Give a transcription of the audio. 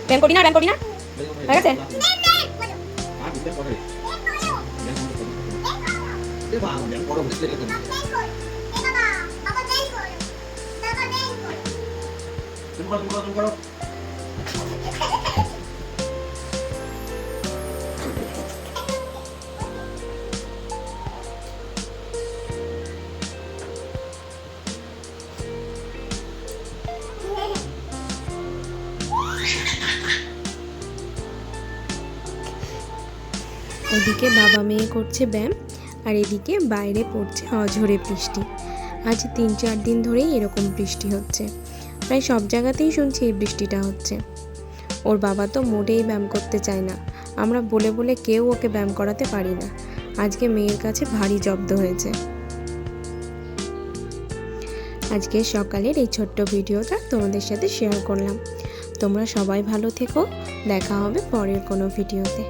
ব্যায়াম করি না হয়ে গেছে। ওদিকে বাবা মেয়ে করছে ব্যায়াম, আর এদিকে বাইরে পড়ছে অঝরে বৃষ্টি। আজ 3-4 দিন ধরেই এরকম বৃষ্টি হচ্ছে, প্রায় সব জায়গাতেই শুনছি এই বৃষ্টিটা হচ্ছে। ওর বাবা তো মোটেই ব্যায়াম করতে চায় না, আমরা বলে বলে কেউ ওকে ব্যায়াম করাতে পারি না। আজকে মেয়ের কাছে ভারী জব্দ হয়েছে। আজকে সকালের এই ছোট্ট ভিডিওটা তোমাদের সাথে শেয়ার করলাম। তোমরা সবাই ভালো থেকো, দেখা হবে পরের কোনো ভিডিওতে।